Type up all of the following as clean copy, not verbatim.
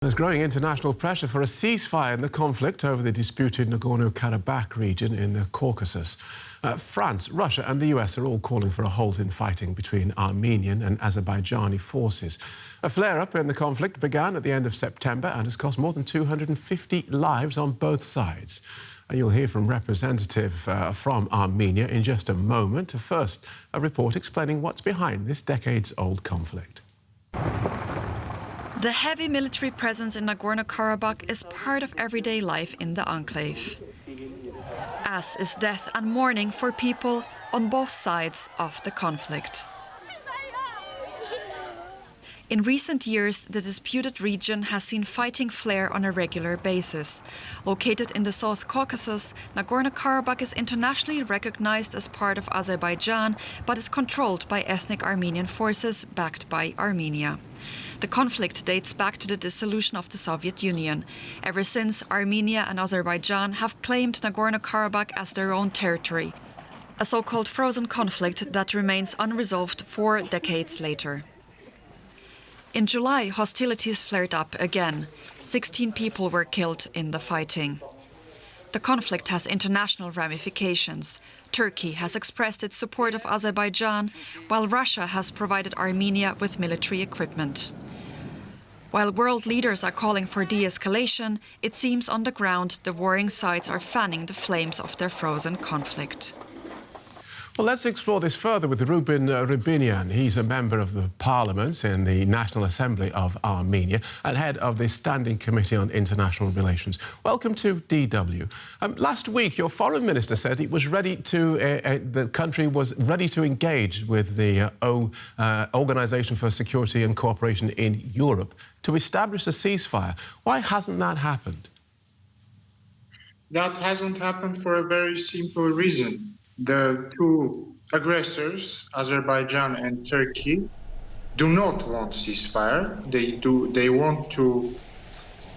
There's growing international pressure for a ceasefire in the conflict over the disputed Nagorno-Karabakh region in the Caucasus. France, Russia and the US are all calling for a halt in fighting between Armenian and Azerbaijani forces. A flare-up in the conflict began at the end of September and has cost more than 250 lives on both sides. You'll hear from representative from Armenia in just a moment. First, a report explaining what's behind this decades-old conflict. The heavy military presence in Nagorno-Karabakh is part of everyday life in the enclave, as is death and mourning for people on both sides of the conflict. In recent years, the disputed region has seen fighting flare on a regular basis. Located in the South Caucasus, Nagorno-Karabakh is internationally recognized as part of Azerbaijan, but is controlled by ethnic Armenian forces backed by Armenia. The conflict dates back to the dissolution of the Soviet Union. Ever since, Armenia and Azerbaijan have claimed Nagorno-Karabakh as their own territory, a so-called frozen conflict that remains unresolved 4 decades later. In July, hostilities flared up again. 16 people were killed in the fighting. The conflict has international ramifications. Turkey has expressed its support of Azerbaijan, while Russia has provided Armenia with military equipment. While world leaders are calling for de-escalation, it seems on the ground the warring sides are fanning the flames of their frozen conflict. Well, let's explore this further with Rubin Rubinian. He's a member of the parliament in the National Assembly of Armenia and head of the Standing Committee on International Relations. Welcome to DW. Last week, your foreign minister said it was ready to, the country was ready to engage with the Organisation for Security and Cooperation in Europe to establish a ceasefire. Why hasn't that happened? That hasn't happened for a very simple reason. The two aggressors, Azerbaijan and Turkey, do not want ceasefire. They want to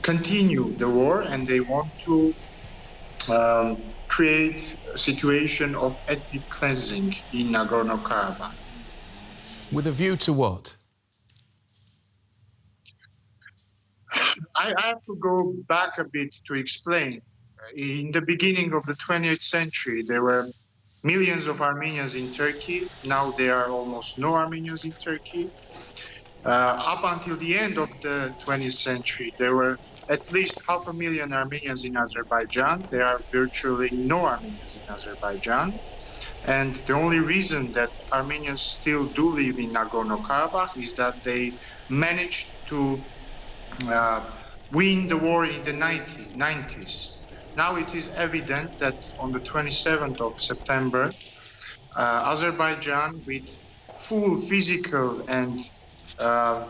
continue the war, and they want to create a situation of ethnic cleansing in Nagorno-Karabakh. With a view to what? I have to go back a bit to explain. In the beginning of the 20th century, there were millions of Armenians in Turkey. Now there are almost no Armenians in Turkey. Up until the end of the 20th century, there were at least 500,000 Armenians in Azerbaijan. There are virtually no Armenians in Azerbaijan. And the only reason that Armenians still do live in Nagorno-Karabakh is that they managed to win the war in the 90s. Now it is evident that on the 27th of September, Azerbaijan, with full physical and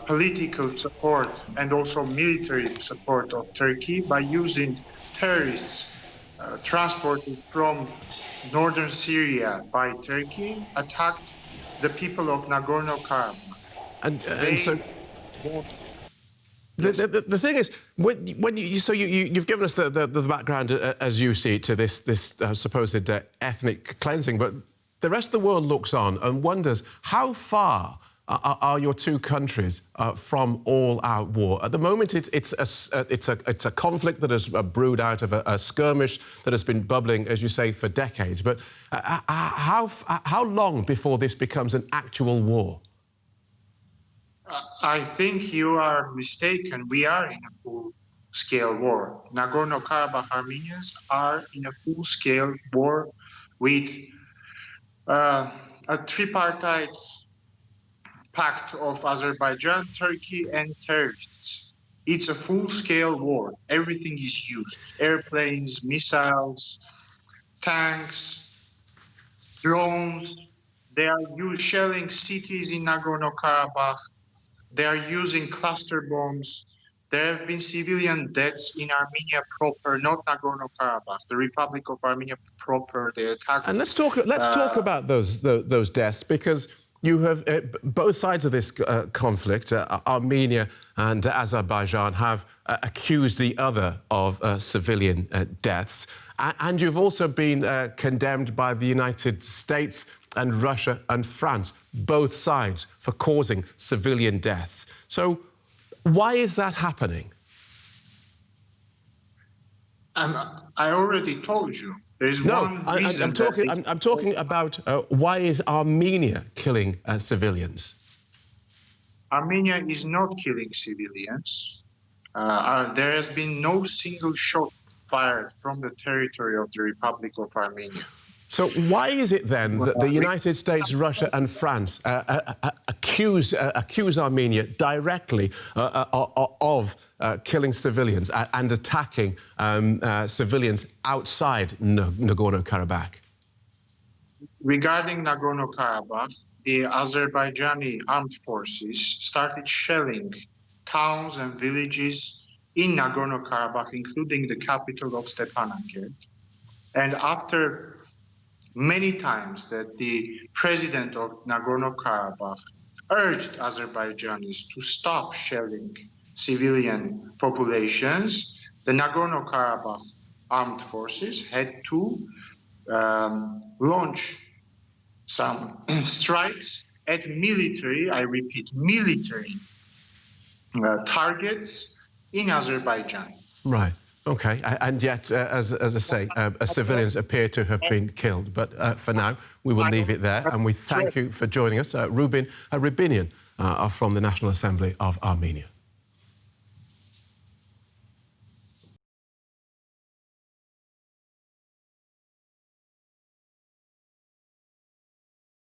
political support and also military support of Turkey, by using terrorists transported from northern Syria by Turkey, attacked the people of Nagorno-Karabakh. And so the thing is, you've given us the background as you see it to this supposed ethnic cleansing, but the rest of the world looks on and wonders how far are your two countries from all-out war? At the moment, it's a conflict that has brewed out of a skirmish that has been bubbling, as you say, for decades. But how long before this becomes an actual war? I think you are mistaken. We are in a full-scale war. Nagorno-Karabakh Armenians are in a full-scale war with a tripartite pact of Azerbaijan, Turkey and terrorists. It's a full-scale war. Everything is used. Airplanes, missiles, tanks, drones. They are shelling cities in Nagorno-Karabakh. They are using cluster bombs. There have been civilian deaths in Armenia proper, not Nagorno-Karabakh, the Republic of Armenia proper. They attacked. And let's talk about those deaths, because you have both sides of this conflict. Armenia and Azerbaijan have accused the other of civilian deaths, and you've also been condemned by the United States and Russia and France, both sides, for causing civilian deaths. So why is that happening? I already told you. There is one reason. I'm talking about why is Armenia killing civilians? Armenia is not killing civilians. There has been no single shot fired from the territory of the Republic of Armenia. So why is it then that the United States, Russia and France accuse Armenia directly of killing civilians and attacking civilians outside Nagorno-Karabakh? Regarding Nagorno-Karabakh, the Azerbaijani armed forces started shelling towns and villages in Nagorno-Karabakh, including the capital of Stepanakert. And after many times that the president of Nagorno-Karabakh urged Azerbaijanis to stop shelling civilian populations, the Nagorno-Karabakh armed forces had to launch some strikes at military, I repeat, military targets in Azerbaijan. Right. OK. And yet, as I say, civilians appear to have been killed. But for now, we will leave it there. And we thank you for joining us. Rubin Rybinian from the National Assembly of Armenia.